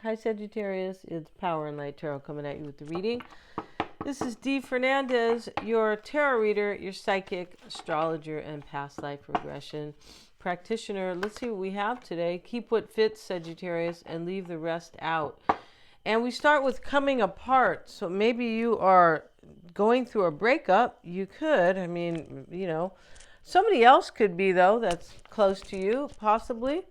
Hi Sagittarius, it's Power and Light Tarot coming at you with the reading. This is Dee Fernandez, your tarot reader, your psychic, astrologer, and past life regression practitioner. Let's see what we have today. Keep what fits, Sagittarius, and leave the rest out. And we start with coming apart. So maybe you are going through a breakup. You could, somebody else could be, though, that's close to you, possibly.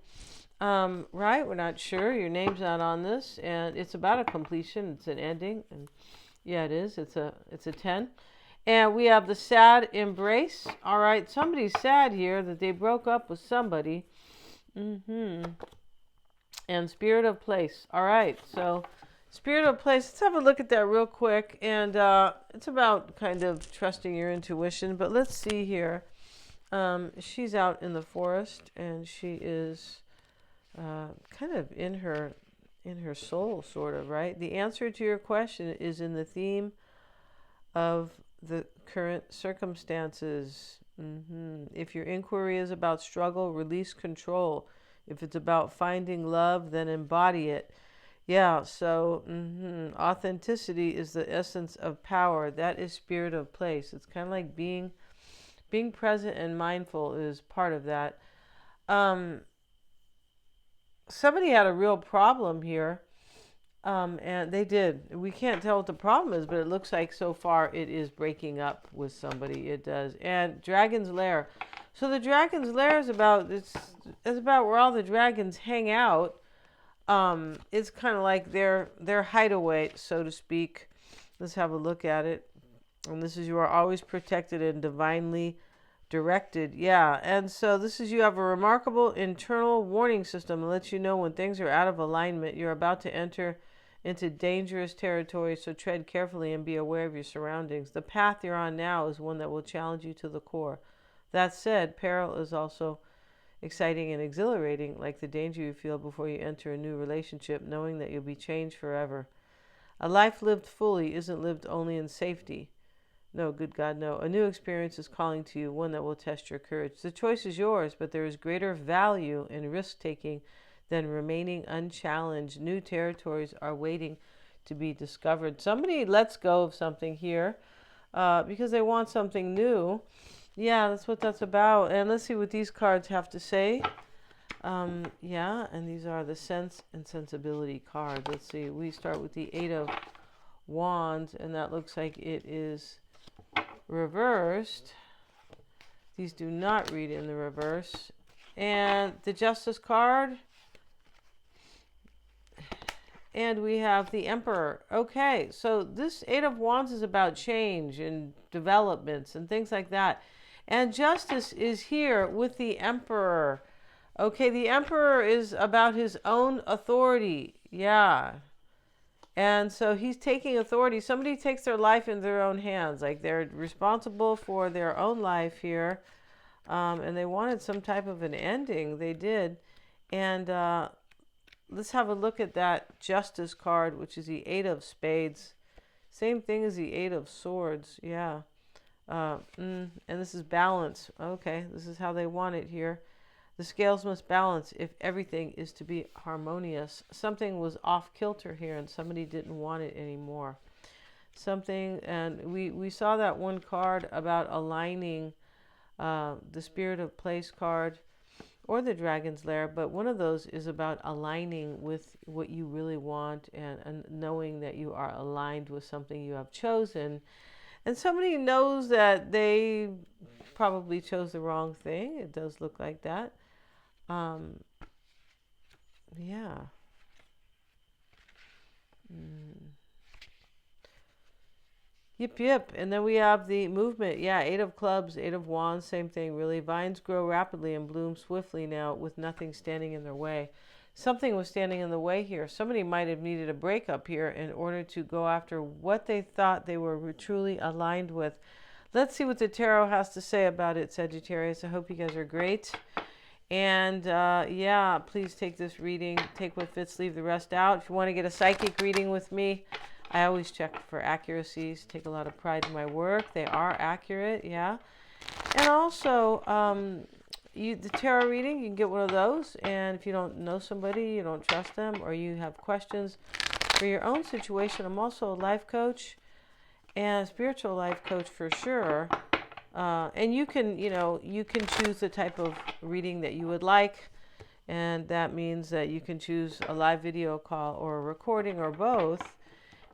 Right, we're not sure. Your name's not on this, and it's about a completion. It's an ending, and yeah, it is. It's a 10, and we have the sad embrace. All right, somebody's sad here that they broke up with somebody. And spirit of place. All right, so spirit of place. Let's have a look at that real quick, and it's about kind of trusting your intuition. But let's see here. She's out in the forest, and she is kind of in her soul, sort of, right? The answer to your question is in the theme of the current circumstances. If your inquiry is about struggle, release control. If it's about finding love, then embody it. Yeah, so authenticity is the essence of power. That is spirit of place. It's kind of like being present and mindful is part of that. Somebody had a real problem here, and they did. We can't tell what the problem is, but it looks like so far it is breaking up with somebody. It does. And Dragon's Lair. So the Dragon's Lair is about where all the dragons hang out. It's kind of like their hideaway, so to speak. Let's have a look at it. And this is, you are always protected and divinely directed. Yeah, and so this is, you have a remarkable internal warning system that lets you know when things are out of alignment. You're about to enter into dangerous territory, so tread carefully and be aware of your surroundings. The path you're on now is one that will challenge you to the core. That said, peril is also exciting and exhilarating, like the danger you feel before you enter a new relationship, knowing that you'll be changed forever. A life lived fully isn't lived only in safety. No, good God, no. A new experience is calling to you, one that will test your courage. The choice is yours, but there is greater value in risk-taking than remaining unchallenged. New territories are waiting to be discovered. Somebody lets go of something here because they want something new. Yeah, that's what that's about. And let's see what these cards have to say. Yeah, and these are the sense and sensibility cards. Let's see. We start with the 8 of Wands, and that looks like it is reversed. These do not read in the reverse. And the Justice card. And we have the Emperor. Okay, so this 8 of Wands is about change and developments and things like that. And Justice is here with the Emperor. Okay, the Emperor is about his own authority. Yeah. And so he's taking authority. Somebody takes their life in their own hands. Like they're responsible for their own life here. And they wanted some type of an ending. They did. And let's have a look at that Justice card, which is the 8 of Spades. Same thing as the 8 of Swords. Yeah. And this is balance. Okay, this is how they want it here. The scales must balance if everything is to be harmonious. Something was off kilter here, and somebody didn't want it anymore. Something, and we saw that one card about aligning, the Spirit of Place card or the Dragon's Lair, but one of those is about aligning with what you really want and knowing that you are aligned with something you have chosen. And somebody knows that they probably chose the wrong thing. It does look like that. Yeah. Yep. And then we have the movement. Yeah, 8 of Clubs, 8 of Wands, same thing, really. Vines grow rapidly and bloom swiftly now with nothing standing in their way. Something was standing in the way here. Somebody might have needed a breakup here in order to go after what they thought they were truly aligned with. Let's see what the tarot has to say about it, Sagittarius. I hope you guys are great. And yeah, please take this reading. Take what fits, leave the rest out. If you want to get a psychic reading with me, I always check for accuracies. Take a lot of pride in my work. They are accurate, yeah. And also, the tarot reading, you can get one of those. And if you don't know somebody, you don't trust them, or you have questions for your own situation, I'm also a life coach and a spiritual life coach for sure. And you can, you can choose the type of reading that you would like. And that means that you can choose a live video call or a recording or both.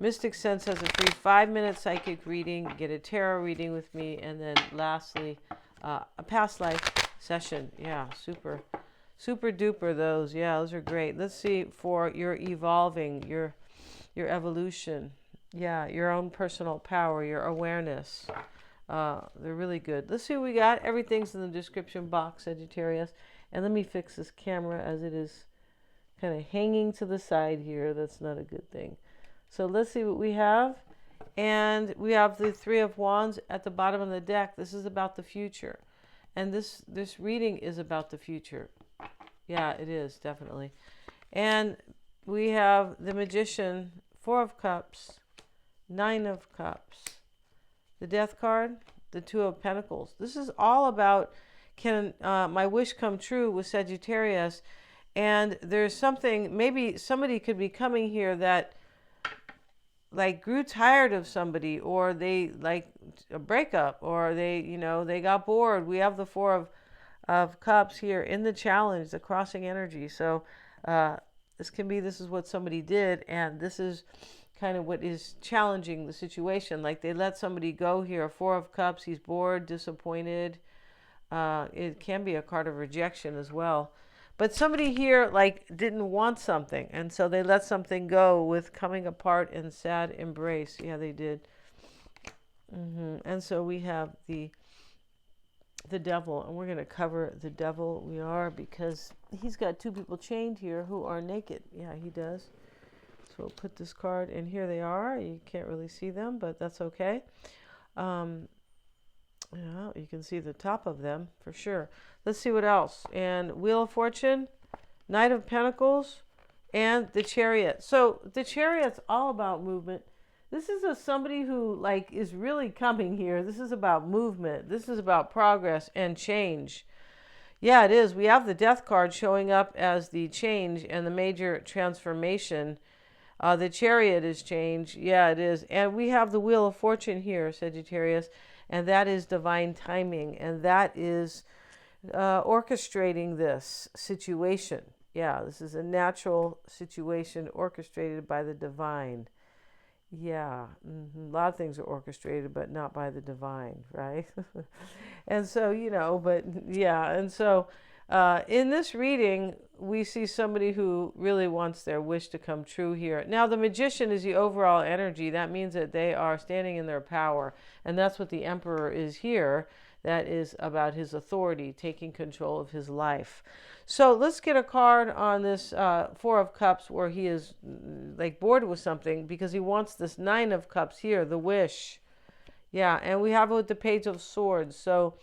Mystic Sense has a free 5-minute psychic reading. Get a tarot reading with me. And then lastly, a past life session. Yeah, super duper those. Yeah, those are great. Let's see for your evolving, your evolution. Yeah, your own personal power, your awareness. They're really good. Let's see what we got. Everything's in the description box, Sagittarius. And let me fix this camera as it is kind of hanging to the side here. That's not a good thing. So let's see what we have. And we have the Three of Wands at the bottom of the deck. This is about the future. And this reading is about the future. Yeah, it is, definitely. And we have the Magician, Four of Cups, Nine of Cups, the Death card, the Two of Pentacles. This is all about, can my wish come true with Sagittarius? And there's something, maybe somebody could be coming here that like grew tired of somebody, or they like a breakup, or they, they got bored. We have the Four of Cups here in the challenge, the crossing energy. So this is what somebody did, and this is kind of what is challenging the situation. Like they let somebody go here. Four of Cups, he's bored, disappointed. It can be a card of rejection as well. But somebody here like didn't want something, and so they let something go with coming apart and sad embrace. Yeah, they did. And so we have the Devil, and we're going to cover the Devil. We are, because he's got two people chained here who are naked. Yeah, he does. So we'll put this card, and here they are. You can't really see them, but that's okay. Yeah, you can see the top of them for sure. Let's see what else. And Wheel of Fortune, Knight of Pentacles, and the Chariot. So the Chariot's all about movement. This is somebody who like is really coming here. This is about movement. This is about progress and change. Yeah, it is. We have the Death card showing up as the change and the major transformation. The Chariot is change. Yeah, it is. And we have the Wheel of Fortune here, Sagittarius. And that is divine timing. And that is orchestrating this situation. Yeah, this is a natural situation orchestrated by the divine. Yeah, a lot of things are orchestrated, but not by the divine, right? And so, but yeah. And so in this reading, we see somebody who really wants their wish to come true here. Now, the Magician is the overall energy. That means that they are standing in their power. And that's what the Emperor is here. That is about his authority, taking control of his life. So let's get a card on this Four of Cups, where he is like bored with something, because he wants this Nine of Cups here, the wish. Yeah, and we have it with the Page of Swords. So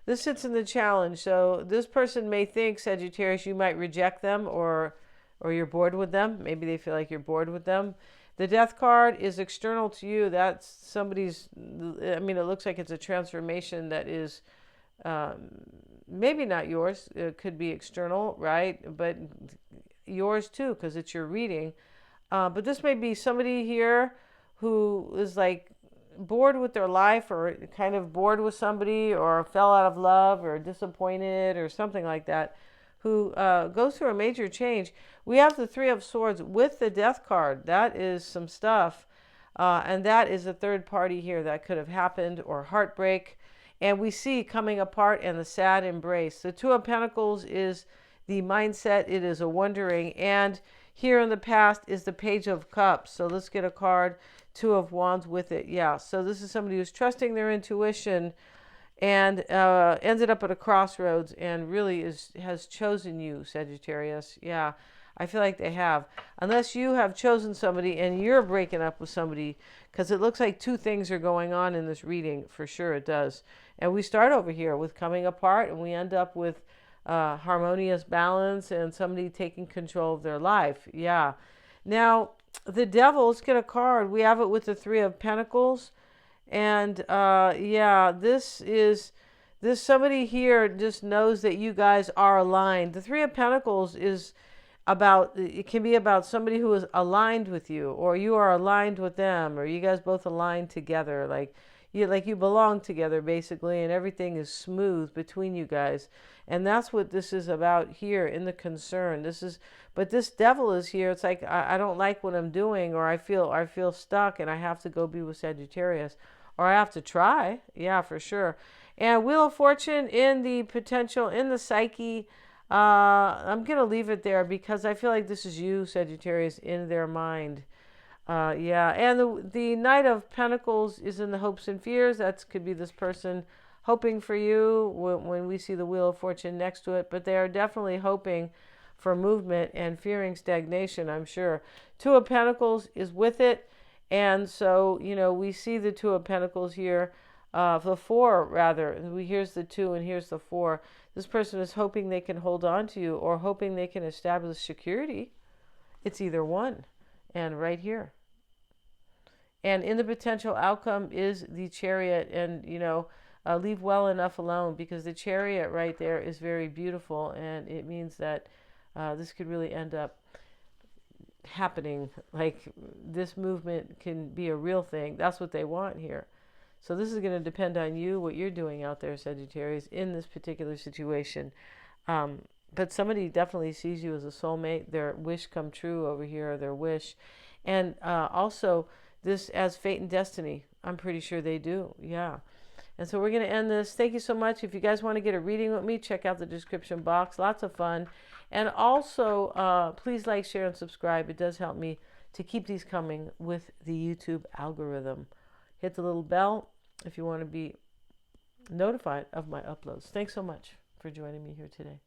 this sits in the challenge. So this person may think, Sagittarius, you might reject them, or you're bored with them. Maybe they feel like you're bored with them. The Death card is external to you. That's somebody's, it looks like it's a transformation that is maybe not yours. It could be external, right? But yours too, because it's your reading. But this may be somebody here who is like bored with their life, or kind of bored with somebody, or fell out of love, or disappointed, or something like that, who goes through a major change. We have the Three of Swords with the Death card. That is some stuff. And that is a third party here that could have happened, or heartbreak. And we see coming apart and the sad embrace. The Two of Pentacles is the mindset. It is a wondering. And here in the past is the Page of Cups. So let's get a card, Two of Wands with it. Yeah, so this is somebody who's trusting their intuition, and ended up at a crossroads, and really has chosen you, Sagittarius. Yeah, I feel like they have. Unless you have chosen somebody and you're breaking up with somebody, because it looks like two things are going on in this reading. For sure it does. And we start over here with coming apart, and we end up with harmonious balance and somebody taking control of their life. Yeah. Now, the Devil, let's get a card. We have it with the Three of Pentacles. And yeah, this is This somebody here just knows that you guys are aligned. The Three of Pentacles is about, it can be about somebody who is aligned with you, or you are aligned with them, or you guys both aligned together, like you belong together basically, and everything is smooth between you guys. And that's what this is about here in the concern. But this devil is here. It's like I don't like what I'm doing, or I feel stuck and I have to go be with Sagittarius, or I have to try. Yeah, for sure. And Wheel of Fortune in the potential, in the psyche. I'm going to leave it there because I feel like this is you, Sagittarius, in their mind. Yeah, and the Knight of Pentacles is in the hopes and fears. That could be this person hoping for you when we see the Wheel of Fortune next to it. But they are definitely hoping for movement and fearing stagnation, I'm sure. Two of Pentacles is with it. And so, we see the Two of Pentacles here. The four, rather. Here's the two and here's the four. This person is hoping they can hold on to you, or hoping they can establish security. It's either one. And right here. And in the potential outcome is the Chariot. And, leave well enough alone, because the Chariot right there is very beautiful. And it means that this could really end up happening. Like, this movement can be a real thing. That's what they want here. So this is going to depend on you, what you're doing out there, Sagittarius, in this particular situation. But somebody definitely sees you as a soulmate. Their wish come true over here, their wish. And also this as fate and destiny. I'm pretty sure they do. Yeah. And so we're going to end this. Thank you so much. If you guys want to get a reading with me, check out the description box. Lots of fun. And also, please like, share, and subscribe. It does help me to keep these coming with the YouTube algorithm. Hit the little bell if you want to be notified of my uploads. Thanks so much for joining me here today.